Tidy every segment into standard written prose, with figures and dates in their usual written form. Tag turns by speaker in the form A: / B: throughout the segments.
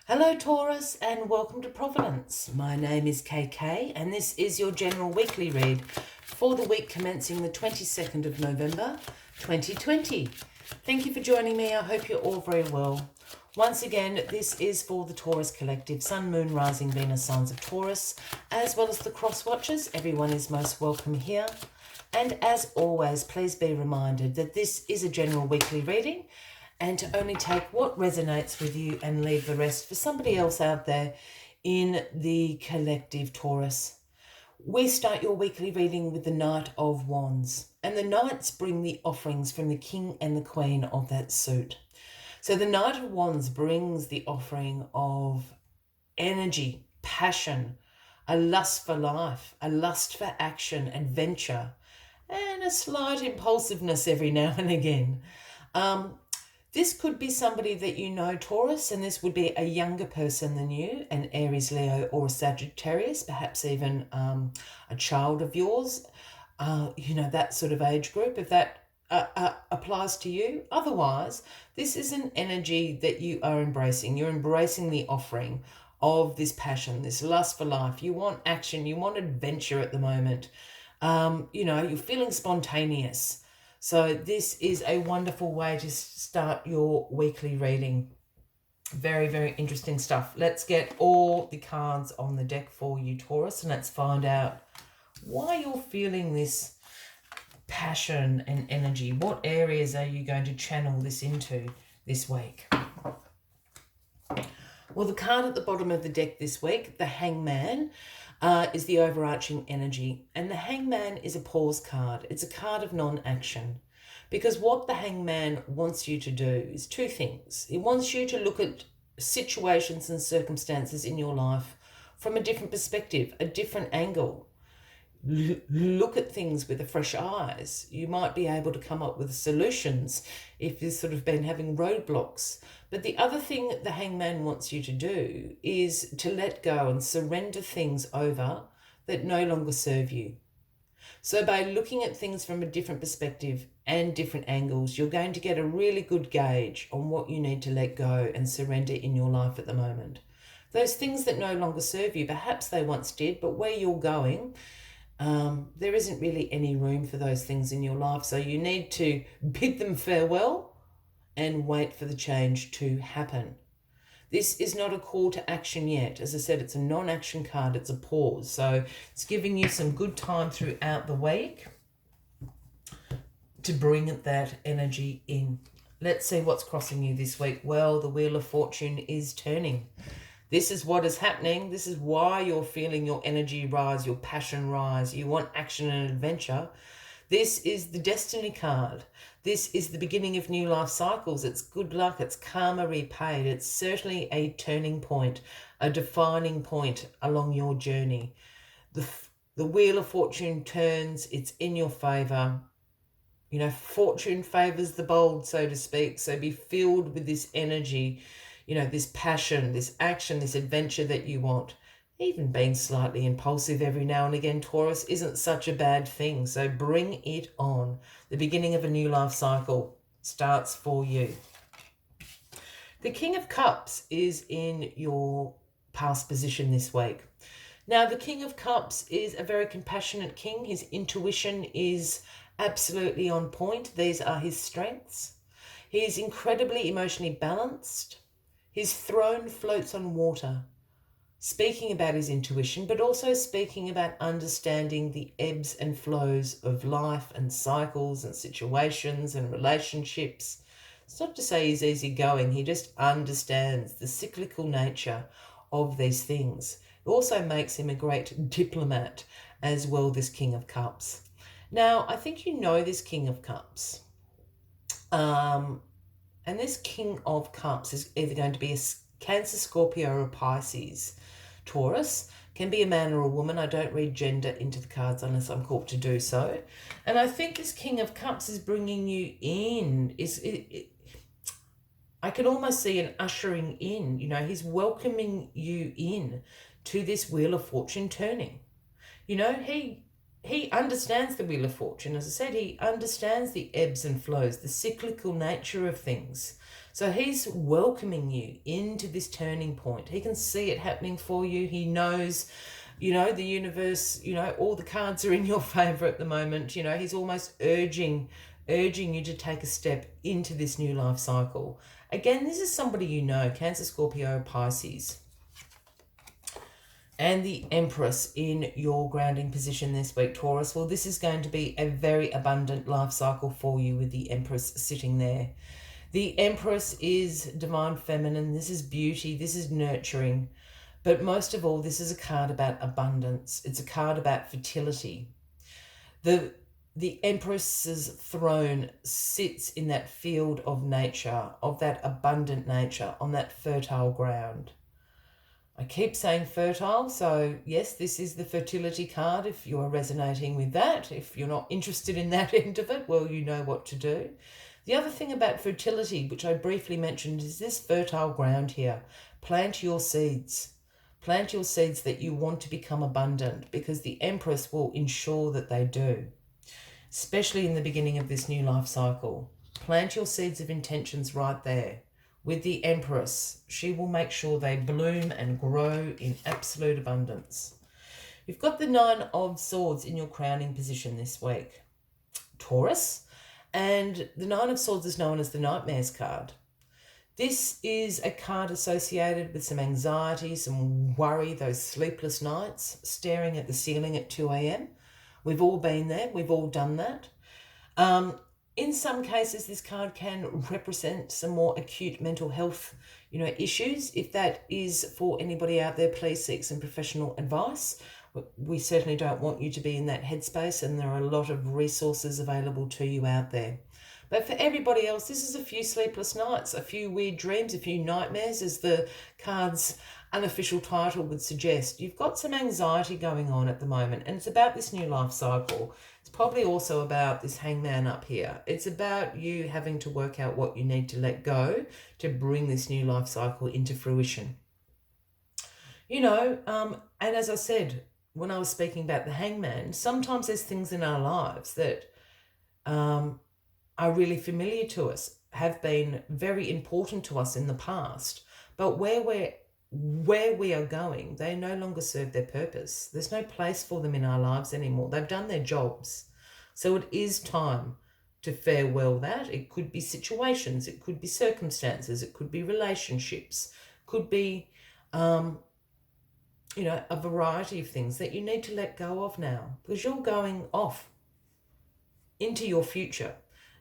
A: Hello Taurus and welcome to Providence. My name is KK and this is your general weekly read for the week commencing the 22nd of November 2020. Thank you for joining me. I hope you're all very well. Once again, this is for the Taurus Collective, Sun, Moon, Rising, Venus, signs of Taurus, as well as the cross watchers. Everyone is most welcome here. And as always, please be reminded that this is a general weekly reading and to only take what resonates with you and leave the rest for somebody else out there in the collective Taurus. We start your weekly reading with the Knight of Wands, and the Knights bring the offerings from the King and the Queen of that suit. So the Knight of Wands brings the offering of energy, passion, a lust for life, a lust for action, adventure, and a slight impulsiveness every now and again. This could be somebody that you know, Taurus, and this would be a younger person than you, an Aries, Leo, or a Sagittarius, perhaps even a child of yours, that sort of age group, if that applies to you. Otherwise, this is an energy that you are embracing. You're embracing the offering of this passion, this lust for life. You want action, you want adventure at the moment. You're feeling spontaneous. So this is a wonderful way to start your weekly reading. Very, very interesting stuff. Let's get all the cards on the deck for you, Taurus, and let's find out why you're feeling this passion and energy. What areas are you going to channel this into this week? Well, the card at the bottom of the deck this week, the Hangman, is the overarching energy. And the Hangman is a pause card. It's a card of non-action. Because what the Hangman wants you to do is two things. It wants you to look at situations and circumstances in your life from a different perspective, a different angle. Look at things with a fresh eyes. You might be able to come up with solutions if you've sort of been having roadblocks. But the other thing that the Hangman wants you to do is to let go and surrender things over that no longer serve you. So by looking at things from a different perspective and different angles, you're going to get a really good gauge on what you need to let go and surrender in your life at the moment. Those things that no longer serve you, perhaps they once did, but where you're going, there isn't really any room for those things in your life. So you need to bid them farewell and wait for the change to happen. This is not a call to action yet. As I said, it's a non-action card. It's a pause. So it's giving you some good time throughout the week to bring that energy in. Let's see what's crossing you this week. Well, the Wheel of Fortune is turning. This is what is happening. This is why you're feeling your energy rise, your passion rise. You want action and adventure. This is the Destiny card. This is the beginning of new life cycles. It's good luck. It's karma repaid. It's certainly a turning point, a defining point along your journey. The Wheel of Fortune turns. It's in your favor. Fortune favors the bold, so to speak. So be filled with this energy, this passion, this action, this adventure that you want. Even being slightly impulsive every now and again, Taurus, isn't such a bad thing. So bring it on. The beginning of a new life cycle starts for you. The King of Cups is in your past position this week. Now, the King of Cups is a very compassionate king. His intuition is absolutely on point. These are his strengths. He is incredibly emotionally balanced. His throne floats on water, speaking about his intuition, but also speaking about understanding the ebbs and flows of life and cycles and situations and relationships. It's not to say he's easygoing. He just understands the cyclical nature of these things. It also makes him a great diplomat as well, this King of Cups. Now, I think you know this King of Cups. And this King of Cups is either going to be a Cancer, Scorpio, or a Pisces. Taurus can be a man or a woman. I don't read gender into the cards unless I'm called to do so. And I think this King of Cups is bringing you in. I can almost see an ushering in. He's welcoming you in to this Wheel of Fortune turning. He understands the Wheel of Fortune. As I said, he understands the ebbs and flows, the cyclical nature of things. So he's welcoming you into this turning point. He can see it happening for you. He knows, you know, the universe, you know, all the cards are in your favor at the moment. You know, he's almost urging you to take a step into this new life cycle. Again, this is somebody you know, Cancer, Scorpio, Pisces. And the Empress in your grounding position this week, Taurus. Well, this is going to be a very abundant life cycle for you with the Empress sitting there. The Empress is divine feminine. This is beauty. This is nurturing. But most of all, this is a card about abundance. It's a card about fertility. The Empress's throne sits in that field of nature, of that abundant nature, on that fertile ground. I keep saying fertile, so yes, this is the fertility card if you are resonating with that. If you're not interested in that end of it, well, you know what to do. The other thing about fertility, which I briefly mentioned, is this fertile ground here. Plant your seeds. Plant your seeds that you want to become abundant, because the Empress will ensure that they do, especially in the beginning of this new life cycle. Plant your seeds of intentions right there. With the Empress, she will make sure they bloom and grow in absolute abundance. You've got the Nine of Swords in your crowning position this week, Taurus. And the Nine of Swords is known as the Nightmares card. This is a card associated with some anxiety, some worry, those sleepless nights, staring at the ceiling at 2 a.m. We've all been there. We've all done that. In some cases, this card can represent some more acute mental health, you know, issues. If that is for anybody out there, please seek some professional advice. We certainly don't want you to be in that headspace, and there are a lot of resources available to you out there. But for everybody else, this is a few sleepless nights, a few weird dreams, a few nightmares, as the card's unofficial title would suggest. You've got some anxiety going on at the moment, and it's about this new life cycle. It's probably also about this Hangman up here. It's about you having to work out what you need to let go to bring this new life cycle into fruition. You know, and as I said, when I was speaking about the Hangman, sometimes there's things in our lives that are really familiar to us, have been very important to us in the past, but where we are going, they no longer serve their purpose. There's no place for them in our lives anymore. They've done their jobs. So it is time to farewell that. It could be situations, it could be circumstances, it could be relationships, could be, you know, a variety of things that you need to let go of now, because you're going off into your future.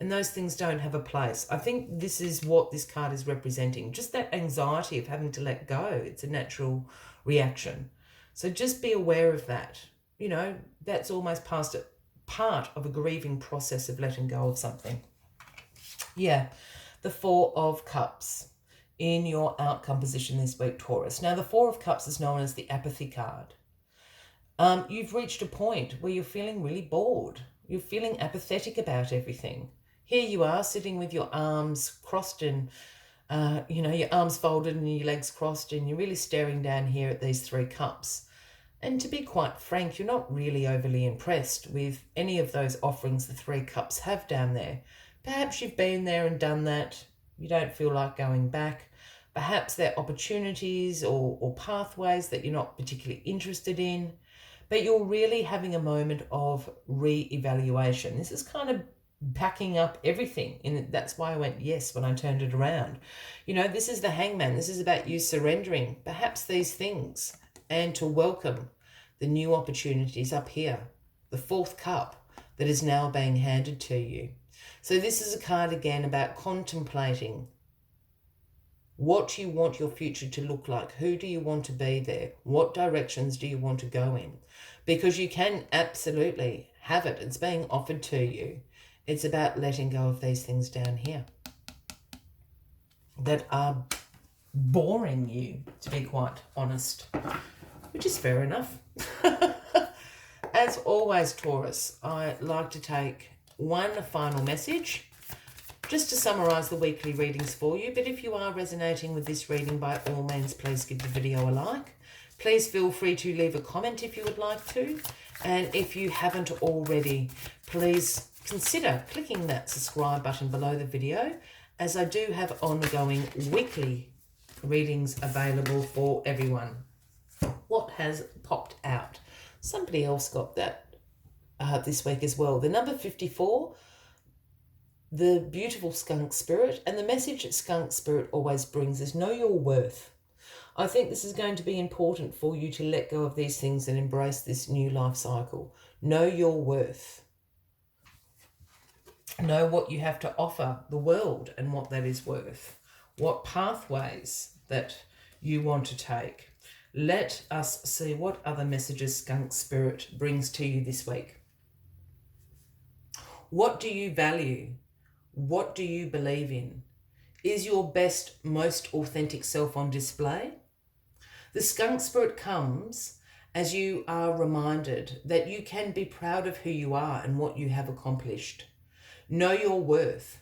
A: And those things don't have a place. I think this is what this card is representing. Just that anxiety of having to let go. It's a natural reaction. So just be aware of that. You know, that's almost part of a grieving process of letting go of something. Yeah, the Four of Cups in your outcome position this week, Taurus. Now, the Four of Cups is known as the Apathy Card. You've reached a point where you're feeling really bored. You're feeling apathetic about everything. Here you are sitting with your arms crossed and, you know, your arms folded and your legs crossed, and you're really staring down here at these 3 cups. And to be quite frank, you're not really overly impressed with any of those offerings the 3 cups have down there. Perhaps you've been there and done that. You don't feel like going back. Perhaps there are opportunities or pathways that you're not particularly interested in. But you're really having a moment of re-evaluation. This is kind of backing up everything. And that's why I went yes when I turned it around. You know, this is the Hangman. This is about you surrendering perhaps these things and to welcome the new opportunities up here. The 4th cup that is now being handed to you. So this is a card again about contemplating what you want your future to look like. Who do you want to be there? What directions do you want to go in? Because you can absolutely have it. It's being offered to you. It's about letting go of these things down here that are boring you, to be quite honest, which is fair enough. As always, Taurus, I like to take one final message just to summarise the weekly readings for you. But if you are resonating with this reading, by all means, please give the video a like. Please feel free to leave a comment if you would like to. And if you haven't already, please consider clicking that subscribe button below the video as I do have ongoing weekly readings available for everyone. What has popped out? Somebody else got that this week as well. The number 54, the beautiful skunk spirit, and the message that skunk spirit always brings is know your worth. I think this is going to be important for you to let go of these things and embrace this new life cycle. Know your worth. Know what you have to offer the world and what that is worth. What pathways that you want to take. Let us see what other messages skunk spirit brings to you this week. What do you value? What do you believe in? Is your best, most authentic self on display? The skunk spirit comes as you are reminded that you can be proud of who you are and what you have accomplished. Know your worth.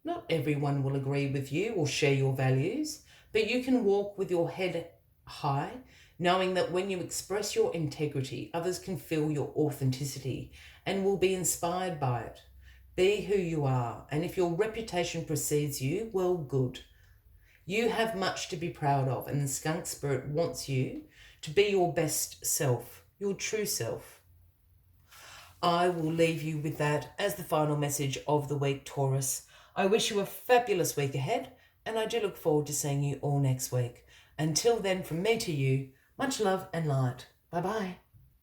A: Not everyone will agree with you or share your values, but you can walk with your head high, knowing that when you express your integrity, others can feel your authenticity and will be inspired by it. Be who you are, and if your reputation precedes you, well, good. You have much to be proud of, and the skunk spirit wants you to be your best self, your true self. I will leave you with that as the final message of the week, Taurus. I wish you a fabulous week ahead, and I do look forward to seeing you all next week. Until then, from me to you, much love and light. Bye-bye.